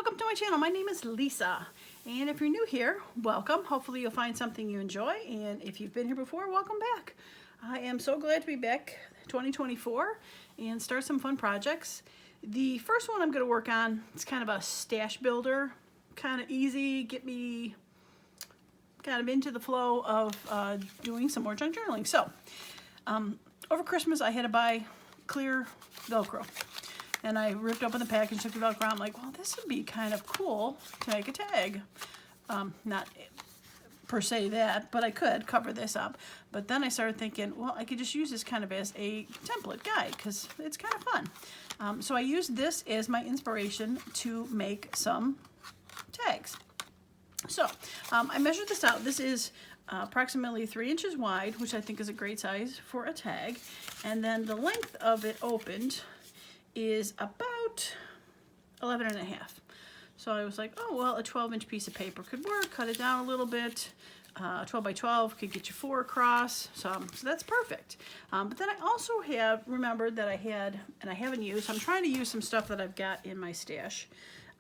welcome to my channel. My name is Lisa, and if you're new here, welcome. Hopefully you'll find something you enjoy, and if you've been here before, welcome back. I am so glad to be back 2024 and start some fun projects. The first one I'm going to work on is kind of a stash builder, kind of easy, get me kind of into the flow of doing some more junk journaling. So over Christmas I had to buy clear Velcro. And I ripped open the package, took the Velcro out. I'm like, well, this would be kind of cool to make a tag. Not per se that, but I could cover this up. But then I started thinking, well, I could just use this kind of as a template guide because it's kind of fun. So I used this as my inspiration to make some tags. So I measured this out. This is approximately 3 inches wide, which I think is a great size for a tag. And then the length of it opened is about 11.5. So I was like, oh, well, a 12-inch piece of paper could work. Cut it down a little bit. 12 by 12 could get you 4 across. So that's perfect. But then I also have remembered that I had, and I haven't used, I'm trying to use some stuff that I've got in my stash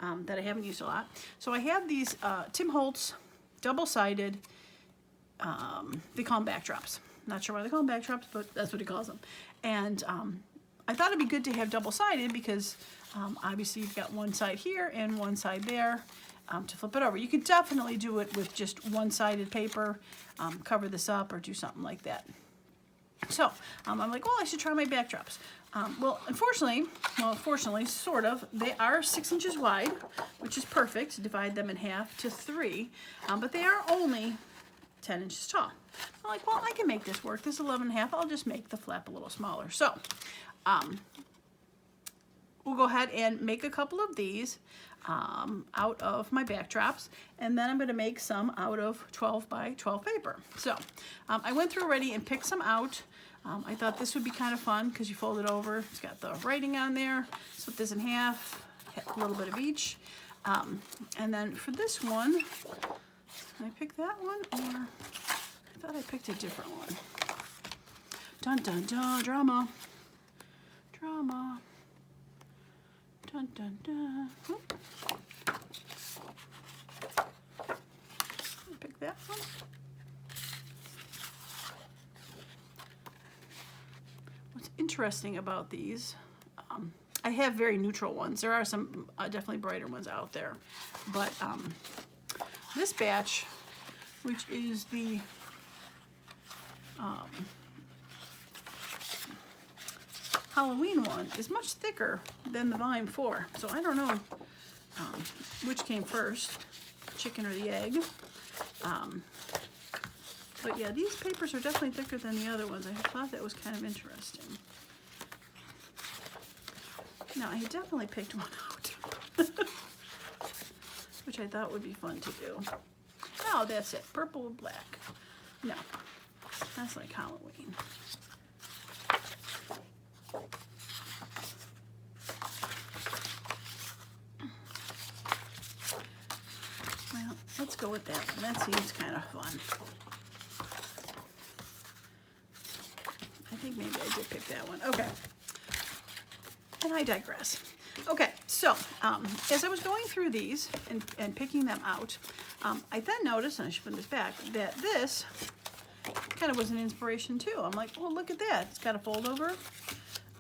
that I haven't used a lot. So I have these Tim Holtz double-sided, they call them backdrops. Not sure why they call them backdrops, but that's what he calls them. And I thought it'd be good to have double-sided because obviously you've got one side here and one side there to flip it over. You could definitely do it with just one-sided paper, cover this up or do something like that. So I'm like, well, I should try my backdrops. Well, fortunately, sort of, they are 6 inches wide, which is perfect. Divide them in half to 3, but they are only 10 inches tall. I'm like, well, I can make this work. This is 11.5. I'll just make the flap a little smaller. So we'll go ahead and make a couple of these out of my backdrops, and then I'm going to make some out of 12 by 12 paper. So I went through already and picked some out. I thought this would be kind of fun because you fold it over. It's got the writing on there. Split this in half, a little bit of each. And then for this one, did I pick that one, or I thought I picked a different one. Dun dun dun, drama. Drama. Dun dun dun. Oop. Pick that one. What's interesting about these, I have very neutral ones. There are some definitely brighter ones out there, but this batch, which is the Halloween one, is much thicker than the volume 4. So I don't know which came first, chicken or the egg. But yeah, these papers are definitely thicker than the other ones. I thought that was kind of interesting. Now, I definitely picked one out, which I thought would be fun to do. Oh, that's it, purple with black. No, that's like Halloween. Well, let's go with that one. That seems kind of fun. I think maybe I did pick that one. Okay. And I digress. Okay, so as I was going through these and picking them out, I then noticed, and I should put this back, that this kind of was an inspiration too. I'm like, well, look at that. It's got a fold over,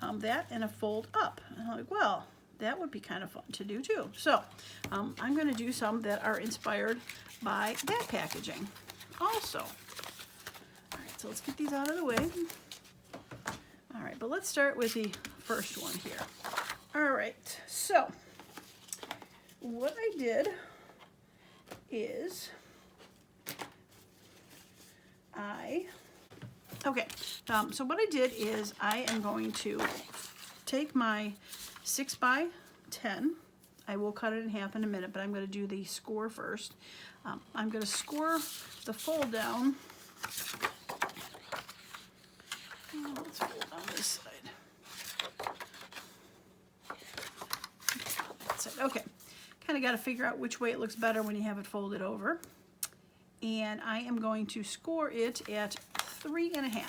that, and a fold up. And I'm like, well, that would be kind of fun to do too. So I'm going to do some that are inspired by that packaging also. All right, so let's get these out of the way. All right, but let's start with the first one here. All right, so what I did is so what I did is I am going to take my 6 by 10. I will cut it in half in a minute, but I'm going to do the score first. I'm going to score the fold down. Let's fold down this side. That side. Okay, kind of got to figure out which way it looks better when you have it folded over. And I am going to score it at 3.5.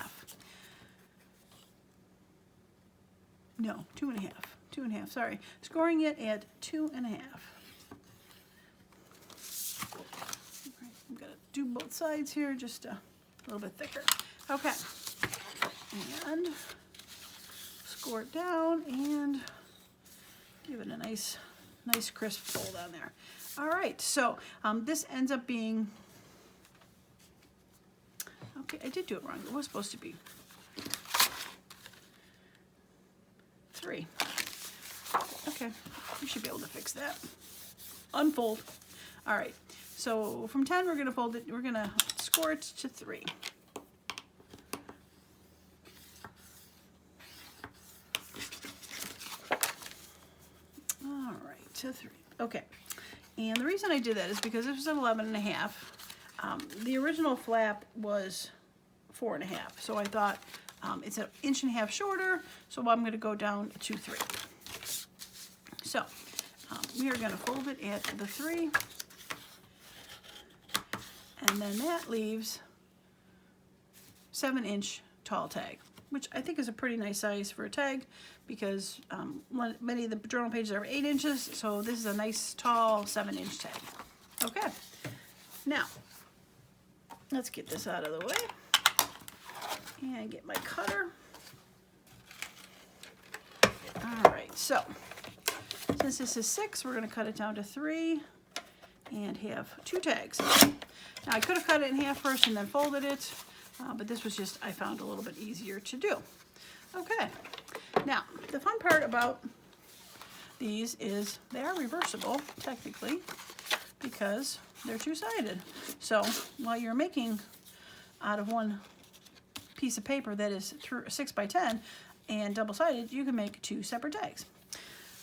No, 2.5. 2.5, sorry. Scoring it at 2.5. both sides here, just a little bit thicker. Okay, and score it down and give it a nice crisp fold on there. All right, so this ends up being, okay, I did do it wrong. It was supposed to be 3. Okay, you should be able to fix that. Unfold. All right, so from 10, we're gonna fold it, we're gonna score it to 3. All right, to 3. Okay, and the reason I did that is because this was an 11.5. The original flap was 4.5, so I thought it's an 1.5 inches shorter, so I'm going to go down to 3. So we are going to fold it at the 3, and then that leaves 7-inch tall tag, which I think is a pretty nice size for a tag, because many of the journal pages are 8 inches, so this is a nice tall 7-inch tag. Okay, now let's get this out of the way and get my cutter. All right, so since this is 6, we're going to cut it down to 3 and have 2 tags. Now I could have cut it in half first and then folded it, but this was just, I found a little bit easier to do. Okay, now the fun part about these is they are reversible technically, because they're two-sided. So while you're making out of one piece of paper that is 6 by 10 and double-sided, you can make 2 separate tags.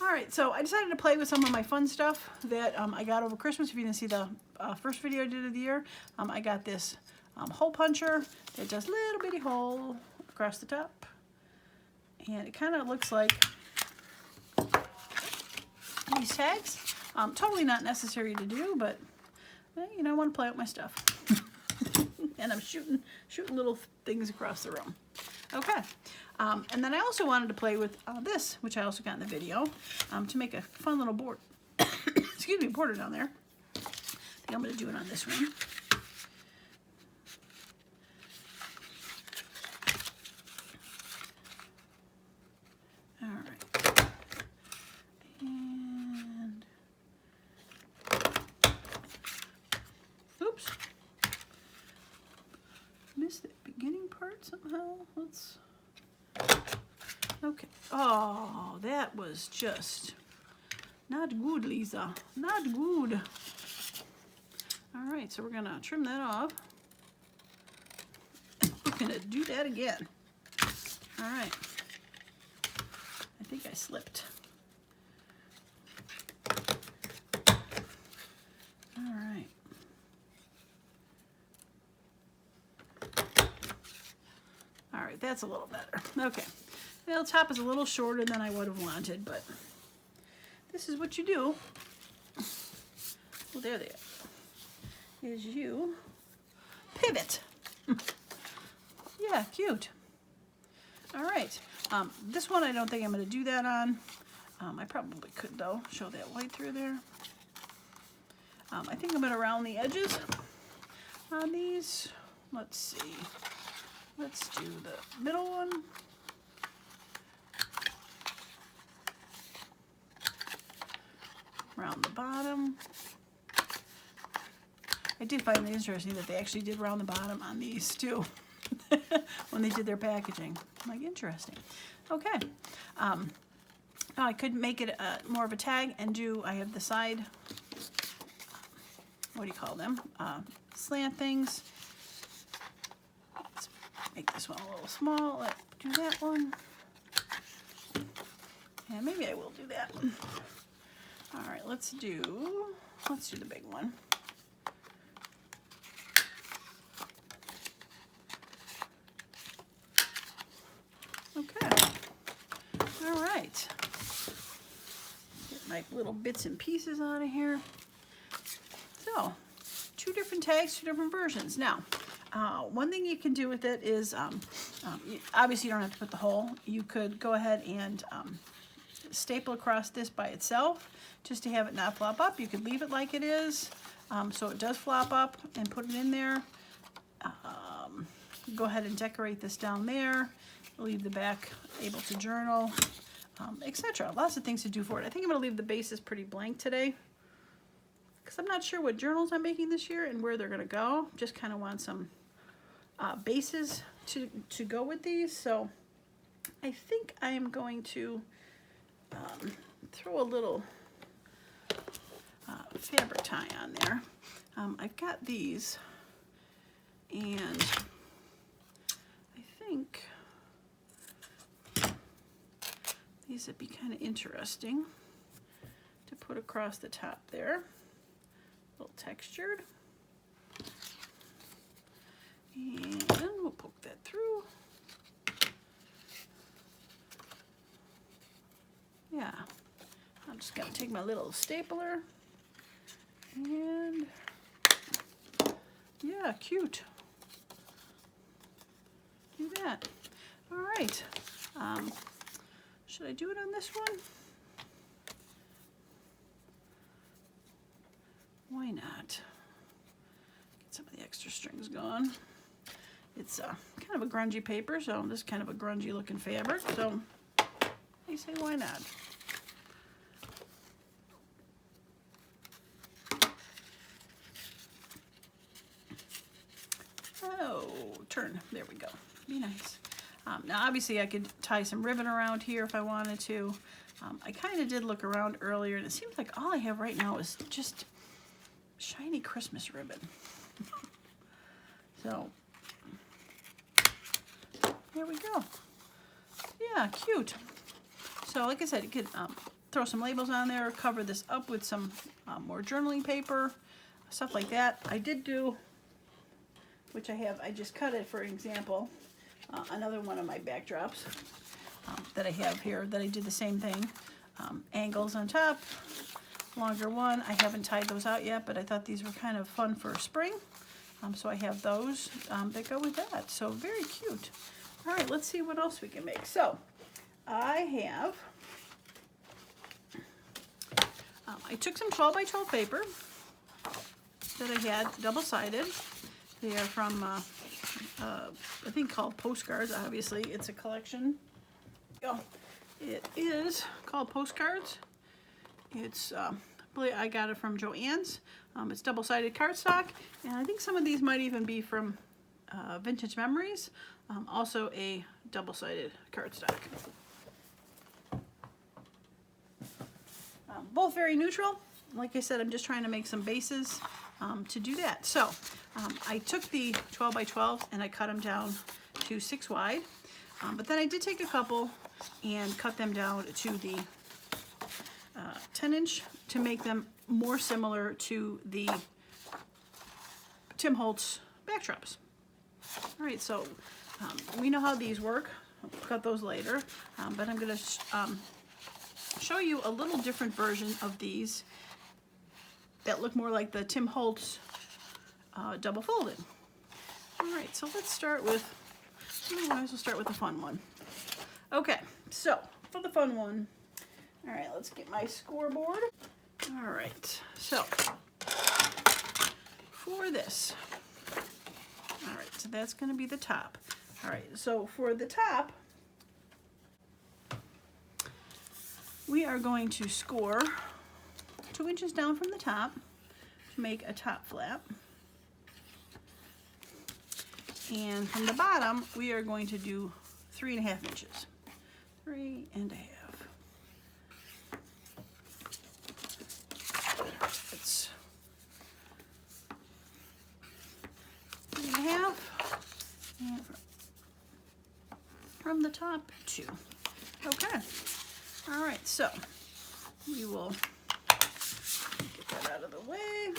All right, so I decided to play with some of my fun stuff that I got over Christmas. If you didn't see the first video I did of the year, I got this hole puncher that does little bitty hole across the top, and it kind of looks like these tags. Totally not necessary to do, but you know, I want to play with my stuff. And I'm shooting little things across the room. Okay, and then I also wanted to play with this, which I also got in the video, to make a fun little board. Excuse me, border down there. I think I'm going to do it on this one. All right. And oops. Missed the beginning part somehow. Let's. Okay. Oh, that was just not good, Lisa. Not good. All right, so we're gonna trim that off. We're gonna do that again. All right. I think I slipped. All right. All right, that's a little better. Okay. Well, the top is a little shorter than I would have wanted, but this is what you do. Well, there they are. Is you pivot. Yeah, cute. All right. This one I don't think I'm going to do that on. I probably could, though. Show that white through there. I think I'm going to round the edges on these. Let's see. Let's do the middle one. Round the bottom. I did find it interesting that they actually did round the bottom on these too when they did their packaging. I'm like, interesting. Okay. Now I could make it more of a tag and I have the side, what do you call them? Slant things. Let's make this one a little small. Let's do that one. And maybe I will do that. All right, let's do the big one. Okay. All right. Get my little bits and pieces out of here. So, 2 different tags, 2 different versions. Now, one thing you can do with it is, obviously you don't have to put the hole. You could go ahead and staple across this by itself. just to have it not flop up. You could leave it like it is, so it does flop up, and put it in there. Go ahead and decorate this down there. Leave the back able to journal, etc. Lots of things to do for it. I think I'm going to leave the bases pretty blank today because I'm not sure what journals I'm making this year and where they're going to go. Just kind of want some bases to go with these. So I think I am going to throw a little fabric tie on there. I've got these, and I think these would be kind of interesting to put across the top there. A little textured. And we'll poke that through. Yeah, I'm just gonna take my little stapler and yeah, cute. Do that. All right. Should I do it on this one? Why not? Get some of the extra strings gone. It's kind of a grungy paper, so this is kind of a grungy looking fabric, so I say why not? Oh, turn. There we go. Be nice. Now, obviously, I could tie some ribbon around here if I wanted to. I kind of did look around earlier, and it seems like all I have right now is just shiny Christmas ribbon. So, there we go. Yeah, cute. So, like I said, you could throw some labels on there, cover this up with some more journaling paper, stuff like that. I did do, which I just cut it for example. Another one of my backdrops that I have here that I did the same thing. Angles on top, longer one. I haven't tied those out yet, but I thought these were kind of fun for spring. So I have those that go with that. So very cute. All right, let's see what else we can make. So I have, I took some 12 by 12 paper that I had double-sided. They are from, I think called Postcards. Obviously, it's a collection. Oh, it is called Postcards. It's, I got it from Joann's. It's double-sided cardstock, and I think some of these might even be from Vintage Memories. Also a double-sided cardstock. Both very neutral. Like I said, I'm just trying to make some bases to do that. So I took the 12 by 12 and I cut them down to 6 wide. But then I did take a couple and cut them down to the 10 inch to make them more similar to the Tim Holtz Backdrops. All right, so we know how these work. I'll cut those later, but I'm going to show you a little different version of these that look more like the Tim Holtz double folded. All right, so let's start with, we might as well start with the fun one. Okay, so for the fun one, all right, let's get my scoreboard. All right, so for this, all right, so that's going to be the top. All right, so for the top, we are going to score 2 inches down from the top to make a top flap. And from the bottom, we are going to do 3.5 inches. 3.5. It's 3.5. And from the top, 2. Okay. All right, so we will get that out of the way.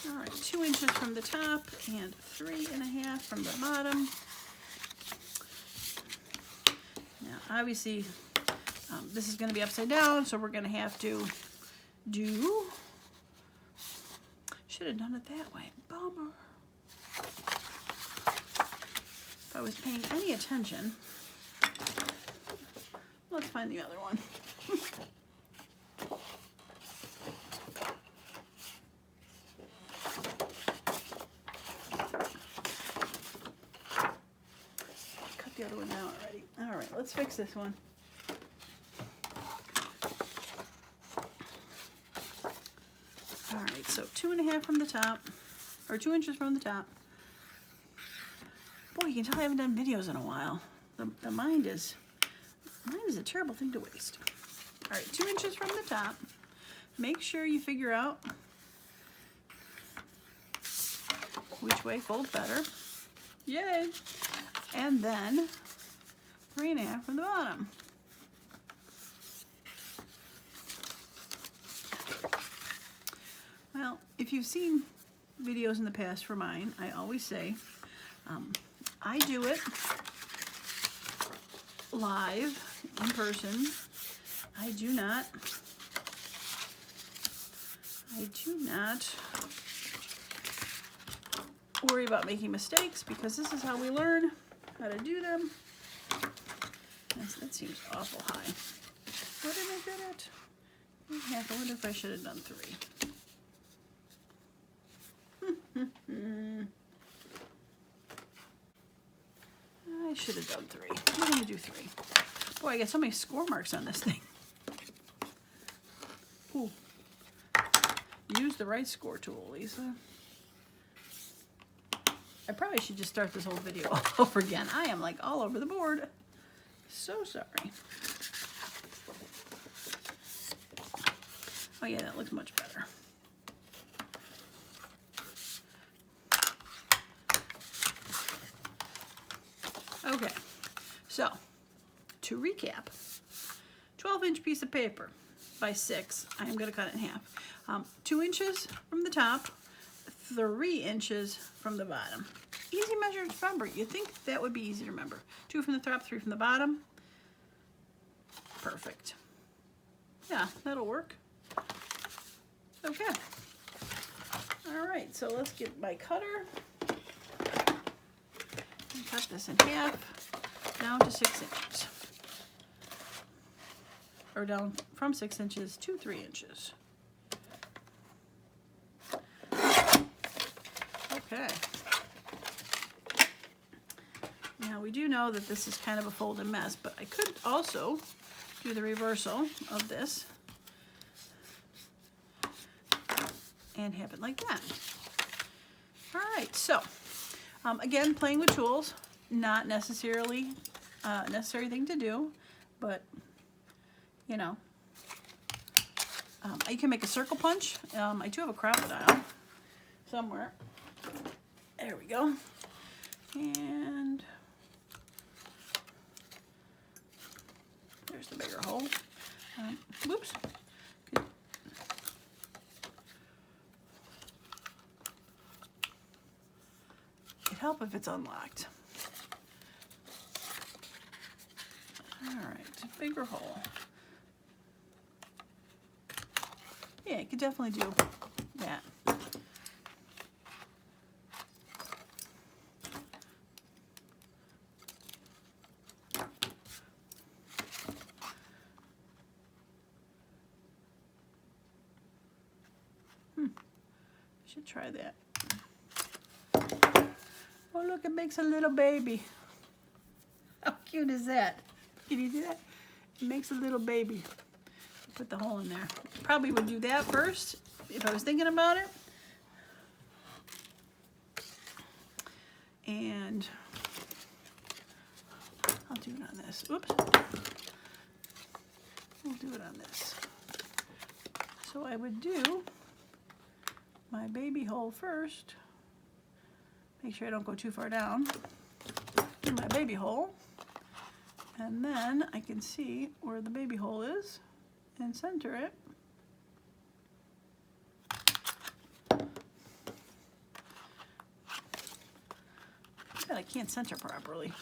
All right, 2 inches from the top and 3.5 from the bottom. Now, obviously, this is going to be upside down, so we're going to have to do, should have done it that way, bummer. If I was paying any attention, let's find the other one. Cut the other one out already. All right, let's fix this one. All right, so 2.5 from the top, or 2 inches from the top. Boy, you can tell I haven't done videos in a while. The mind is a terrible thing to waste. All right, 2 inches from the top. Make sure you figure out which way folds better. Yay! And then 3.5 from the bottom. Well, if you've seen videos in the past for mine, I always say, I do it live, in person. I do not worry about making mistakes because this is how we learn how to do them. That seems awful high. What did I get at? 1.5. I wonder if I should have done 3. I should have done 3. I'm going to do 3. Boy, I got so many score marks on this thing. Ooh. Use the right score tool, Lisa. I probably should just start this whole video all over again. I am like all over the board. So sorry. Oh yeah, that looks much better. Okay, so to recap, 12-inch piece of paper by 6. I am going to cut it in half. 2 inches from the top, 3 inches from the bottom. Easy measure to remember. You'd think that would be easy to remember. 2 from the top, 3 from the bottom. Perfect. Yeah, that'll work. Okay. All right, so let's get my cutter. Cut this in half, down to 6 inches. Or down from 6 inches to 3 inches. Okay. Now we do know that this is kind of a folded mess, but I could also do the reversal of this and have it like that. All right, so again, playing with tools, not necessarily a necessary thing to do, but you know, you can make a circle punch. I do have a crocodile somewhere. There we go. And there's the bigger hole. Whoops. It'd help if it's unlocked. All right, bigger hole. Yeah, you could definitely do that. Should try that. Oh, look, it makes a little baby. How cute is that? Can you do that? It makes a little baby. Put the hole in there. Probably would do that first if I was thinking about it. And I'll do it on this. Oops. We'll do it on this. So I would do my baby hole first. Make sure I don't go too far down. Do my baby hole. And then I can see where the baby hole is and center it. I can't center properly.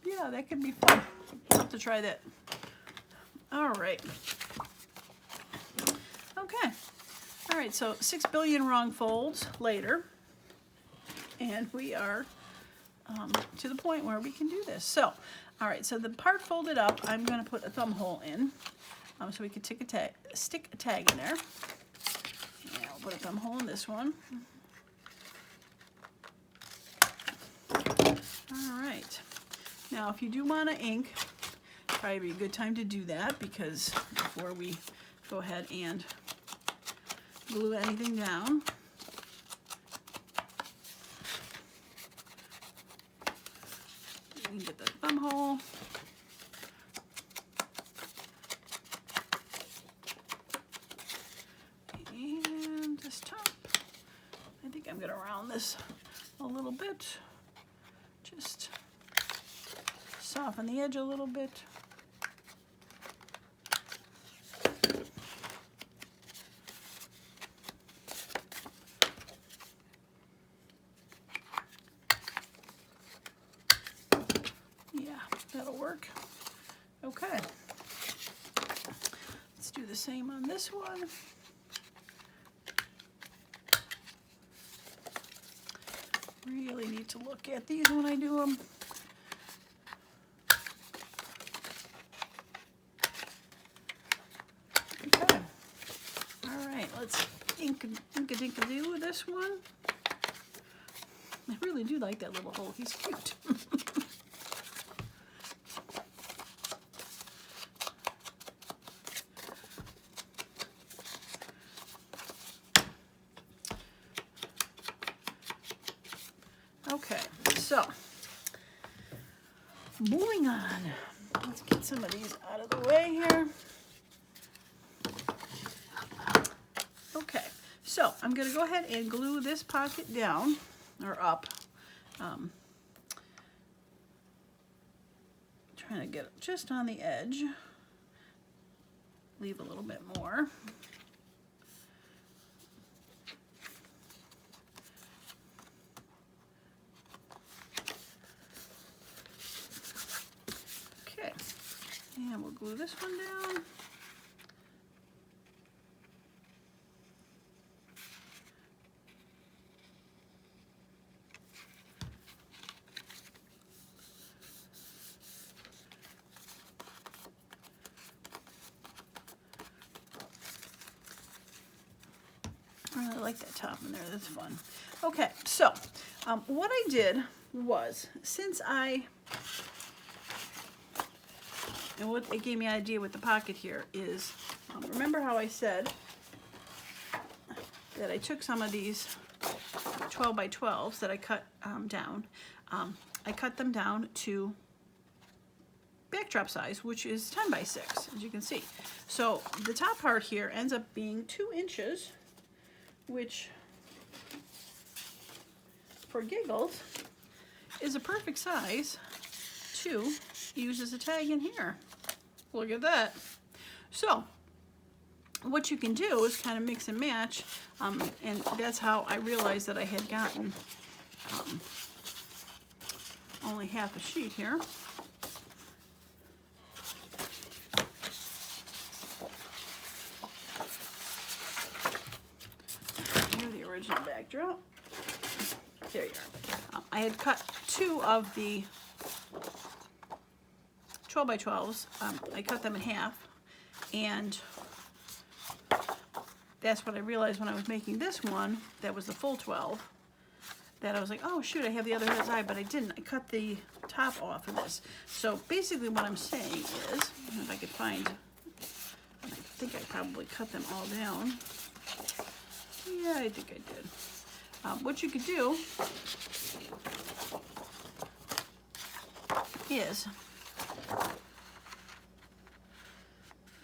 Yeah, that could be fun. I'll have to try that. All right. Okay. All right, so 6 billion wrong folds later, and we are to the point where we can do this. So, all right, so the part folded up, I'm going to put a thumb hole in, so we can stick a tag in there. And I'll put a thumb hole in this one. All right. Now, if you do want to ink, probably be a good time to do that, because before we go ahead and glue anything down. You can get the thumb hole. And this top. I think I'm going to round this a little bit. Just soften the edge a little bit. That'll work. Okay. Let's do the same on this one. Really need to look at these when I do them. Okay. All right, let's ink-a-dink-a-doo with this one. I really do like that little hole. He's cute. Okay, so moving on. Let's get some of these out of the way here. Okay, so I'm going to go ahead and glue this pocket down, or up. Trying to get it just on the edge. Leave a little bit more. Okay, and we'll glue this one down. I really like that top in there, that's fun. Okay, so what I did was, and what it gave me an idea with the pocket here is, remember how I said that I took some of these 12 by 12s that I cut down. I cut them down to backdrop size, which is 10 by 6, as you can see. So the top part here ends up being 2 inches, which for giggles is a perfect size to use as a tag in here. Look at that. So what you can do is kind of mix and match, and that's how I realized that I had gotten only half a sheet here. Here's the original backdrop. There you are. I had cut 2 of the 12 by 12s. I cut them in half, and that's what I realized when I was making this one, that was the full 12, that I was like, oh shoot, I have the other side, but I didn't. I cut the top off of this. So basically what I'm saying is, if I could find, I think I probably cut them all down. Yeah, I think I did. What you could do is,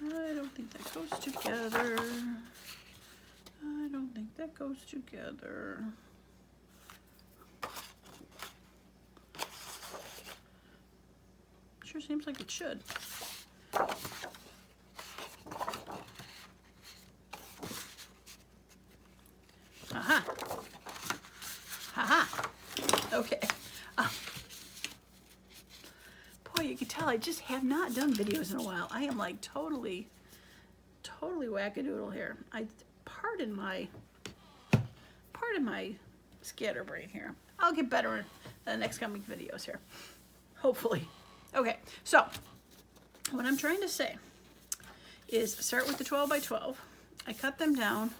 I don't think that goes together. I don't think that goes together. Sure seems like it should. Aha. Haha. Okay. Boy, you can tell I just have not done videos in a while. I am like totally wackadoodle here. pardon my scatterbrain here. I'll get better in the next coming videos here, hopefully. Okay, so what I'm trying to say is start with the 12 by 12. I cut them down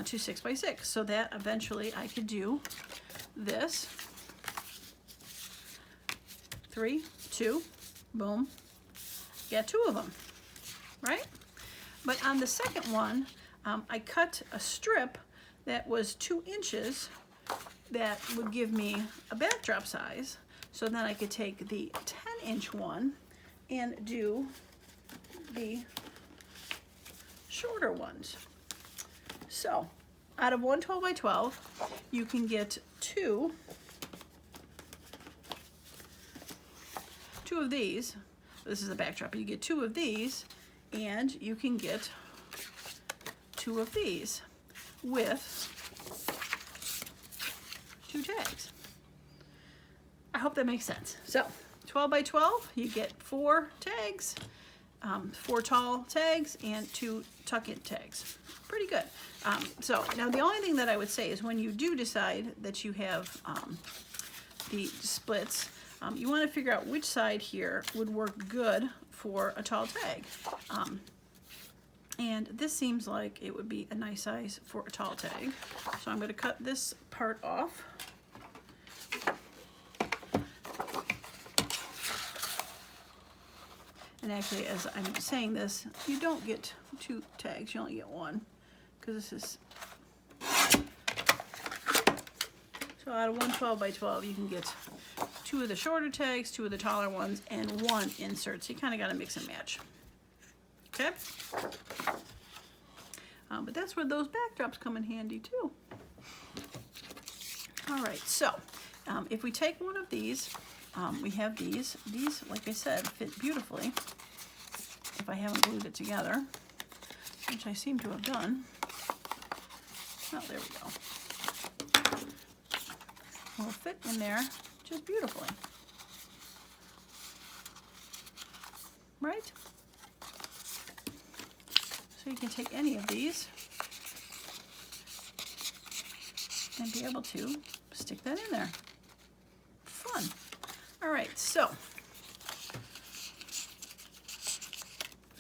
to 6 by 6 so that eventually I could do this. 3, 2, boom. Got 2 of them, right? But on the second one, I cut a strip that was 2 inches that would give me a backdrop size. So then I could take the 10-inch one and do the shorter ones. So out of one 12 by 12, you can get two of these. This is a backdrop. You get 2 of these, and you can get 2 of these with 2 tags. I hope that makes sense. So 12 by 12, you get 4 tags, 4 tall tags, and 2 tuck-in tags. Pretty good. So now the only thing that I would say is when you do decide that you have the splits, you want to figure out which side here would work good for a tall tag. And this seems like it would be a nice size for a tall tag. So I'm going to cut this part off. And actually, as I'm saying this, you don't get 2 tags, you only get 1, because this is... So out of one 12 by 12, you can get 2 of the shorter tags, 2 of the taller ones, and 1 insert. So you kind of got to mix and match. Okay? But that's where those backdrops come in handy too. All right, so if we take one of these, we have these. These, like I said, fit beautifully if I haven't glued it together, which I seem to have done. Oh, there we go. Will fit in there just beautifully. Right? So you can take any of these and be able to stick that in there. Fun. All right, so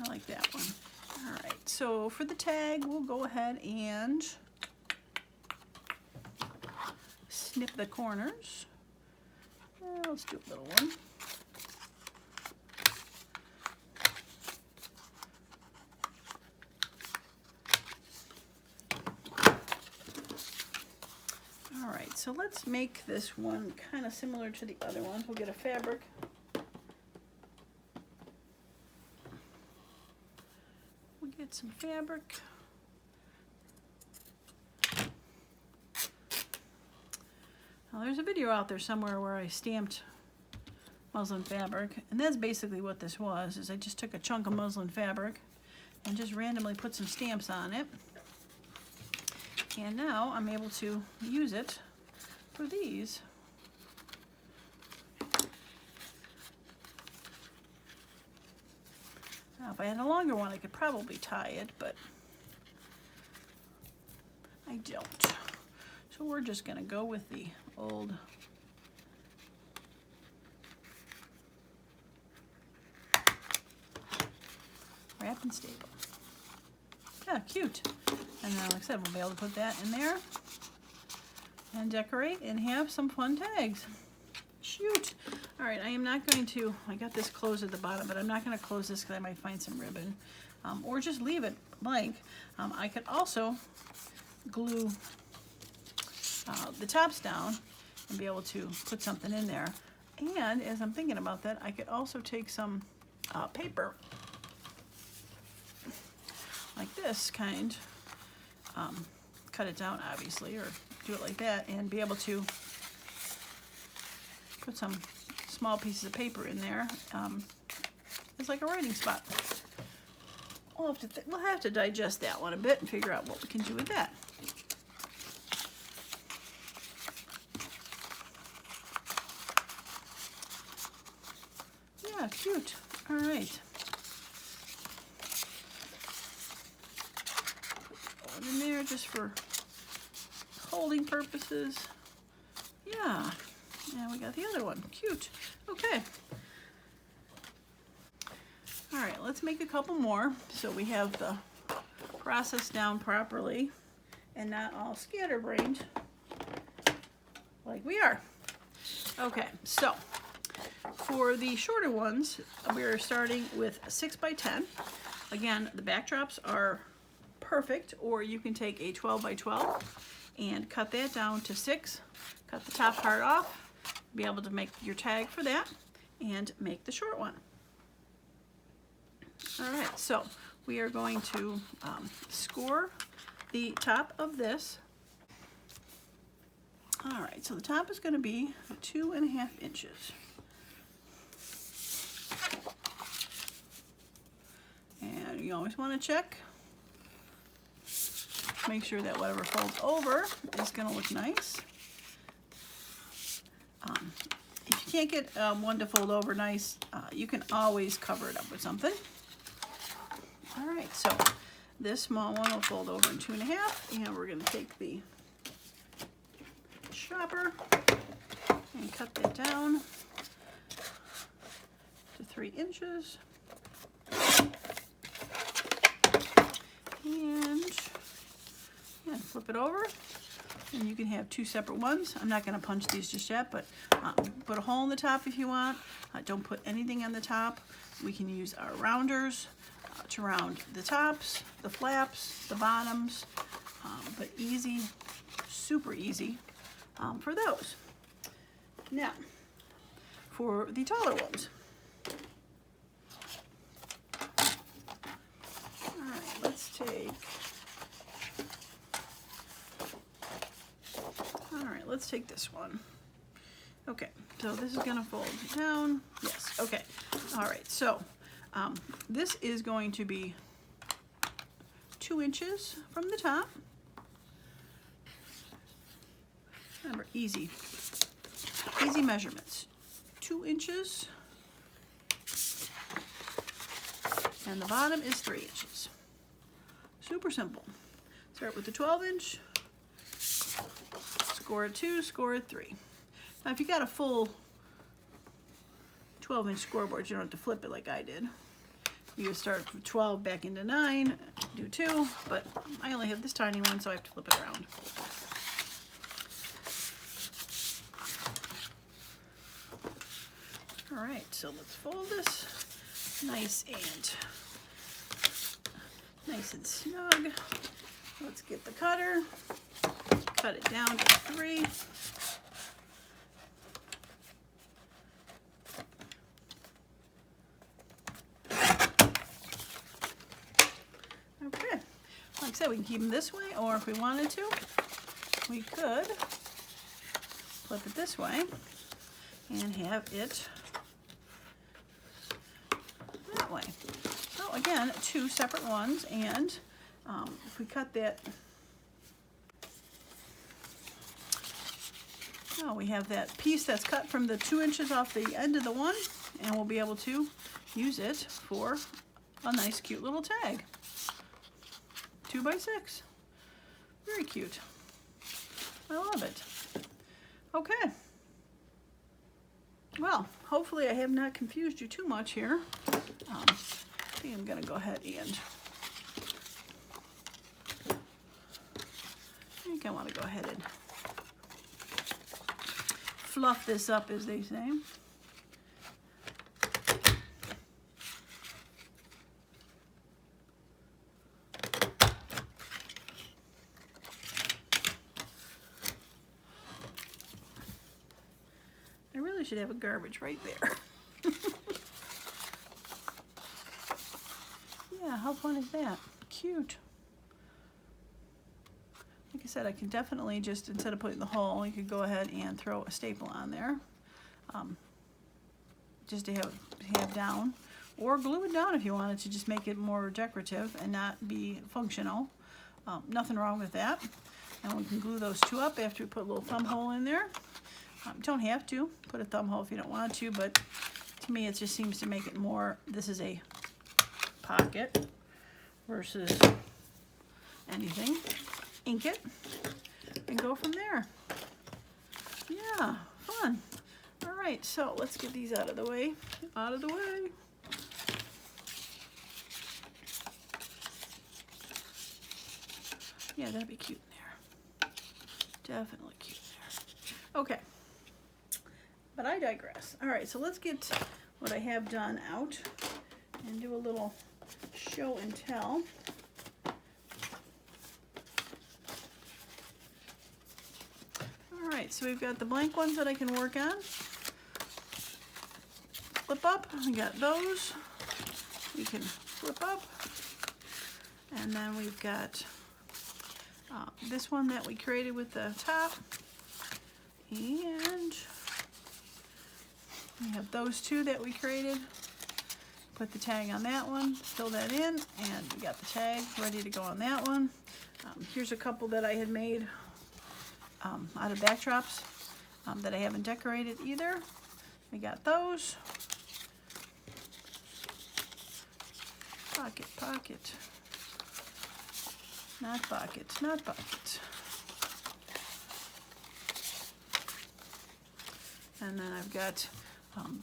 I like that one. All right, so for the tag, we'll go ahead and snip the corners. Let's do a little one. All right, so let's make this one kind of similar to the other ones. We'll get a fabric. We'll get some fabric. Now, there's a video out there somewhere where I stamped muslin fabric, and that's basically what this was, is I just took a chunk of muslin fabric and just randomly put some stamps on it. And now I'm able to use it for these. Now, if I had a longer one, I could probably tie it, but I don't. So we're just going to go with the old wrap and staple. Yeah, cute. And then, like I said, we'll be able to put that in there and decorate and have some fun tags. Shoot. All right, I am not going to, I got this closed at the bottom, but I'm not going to close this because I might find some ribbon. Or just leave it blank. I could also glue the tops down and be able to put something in there. And as I'm thinking about that, I could also take some paper like this kind, cut it down obviously, or do it like that, and be able to put some small pieces of paper in there. It's like a writing spot. We'll have to digest that one a bit and figure out what we can do with that. Yeah, cute. All right. Put one in there, there just for holding purposes. Yeah, and we got the other one. Cute. Okay. All right, let's make a couple more so we have the process down properly and not all scatterbrained like we are. Okay, so for the shorter ones, we're starting with 6 by 10. Again, the backdrops are perfect, or you can take a 12 by 12 and cut that down to 6, cut the top part off, be able to make your tag for that, and make the short one. All right, so we are going to score the top of this. All right, so the top is going to be 2.5 inches. And you always want to check. Make sure that whatever folds over is going to look nice. If you can't get one to fold over nice, you can always cover it up with something. All right, so this small one will fold over in 2.5, and we're going to take the chopper and cut that down to 3 inches. And flip it over, and you can have 2 separate ones. I'm not going to punch these just yet, but put a hole in the top if you want. Don't put anything on the top. We can use our rounders to round the tops, the flaps, the bottoms, but easy, super easy for those. Now, for the taller ones. All right, let's take, this one. Okay, so this is gonna fold down. Yes, okay. All right, so this is going to be 2 inches from the top. Remember, easy measurements. 2 inches, and the bottom is 3 inches. Super simple. Start with the 12-inch, score at 2, score at 3. Now, if you got a full 12-inch scoreboard, you don't have to flip it like I did. You just start from 12 back into 9, do 2, but I only have this tiny one, so I have to flip it around. All right, so let's fold this nice and snug. Let's get the cutter, cut it down to 3. Okay, like I said, we can keep them this way, or if we wanted to, we could flip it this way and have it that way. So again, 2 separate ones, and if we cut that, we have that piece that's cut from the 2 inches off the end of the one, and we'll be able to use it for a nice cute little tag. 2 by 6. Very cute. I love it. Okay. Well, hopefully I have not confused you too much here. I think I'm going to go ahead and I want to go ahead and fluff this up, as they say. I really should have a garbage right there. Yeah, how fun is that? Cute. Like I said, I can definitely just, instead of putting the hole, you could go ahead and throw a staple on there, just to have down, or glue it down if you wanted to just make it more decorative and not be functional. Nothing wrong with that. And we can glue those 2 up after we put a little thumb hole in there. Don't have to put a thumb hole if you don't want to, but to me it just seems to make it more, this is a pocket versus anything. ink it and go from there. Yeah, fun. All right, so let's get these out of the way. Out of the way. Yeah, that'd be cute in there. Definitely cute in there. Okay, but I digress. All right, so let's get what I have done out and do a little show and tell. All right, so we've got the blank ones that I can work on. Flip up, we got those. We can flip up. And then we've got this one that we created with the top. And we have those two that we created. Put the tag on that one, fill that in, and we got the tag ready to go on that one. Here's a couple that I had made out of backdrops that I haven't decorated either. We got those. Pocket, pocket. Not pocket, not pocket. And then I've got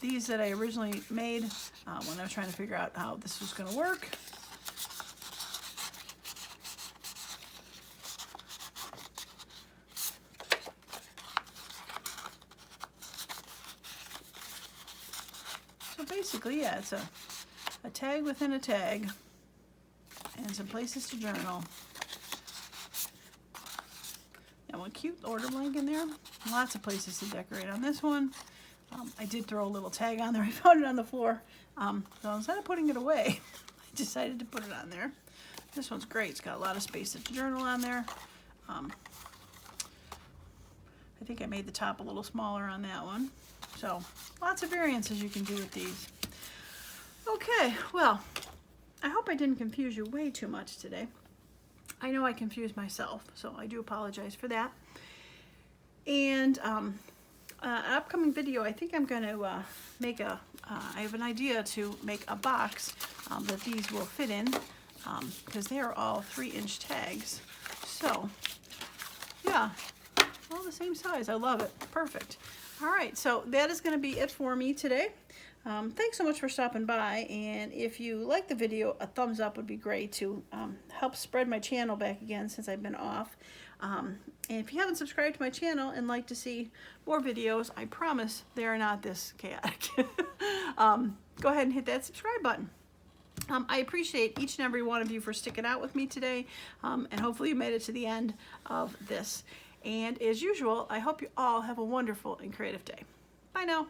these that I originally made when I was trying to figure out how this was going to work. So basically, yeah, it's a tag within a tag and some places to journal. And one cute order blank in there. Lots of places to decorate on this one. I did throw a little tag on there. I found it on the floor. So instead of putting it away, I decided to put it on there. This one's great. It's got a lot of space to journal on there. I think I made the top a little smaller on that one. So lots of variances you can do with these. Okay, well, I hope I didn't confuse you way too much today. I know I confused myself, so I do apologize for that. And an upcoming video, I think I'm going to make I have an idea to make a box that these will fit in, because they are all 3-inch tags. So, yeah, all the same size. I love it. Perfect. All right, so that is going to be it for me today. Thanks so much for stopping by, and if you like the video, a thumbs up would be great to help spread my channel back again since I've been off. And if you haven't subscribed to my channel and like to see more videos, I promise they are not this chaotic. Go ahead and hit that subscribe button. I appreciate each and every one of you for sticking out with me today, and hopefully you made it to the end of this. And as usual, I hope you all have a wonderful and creative day. Bye now.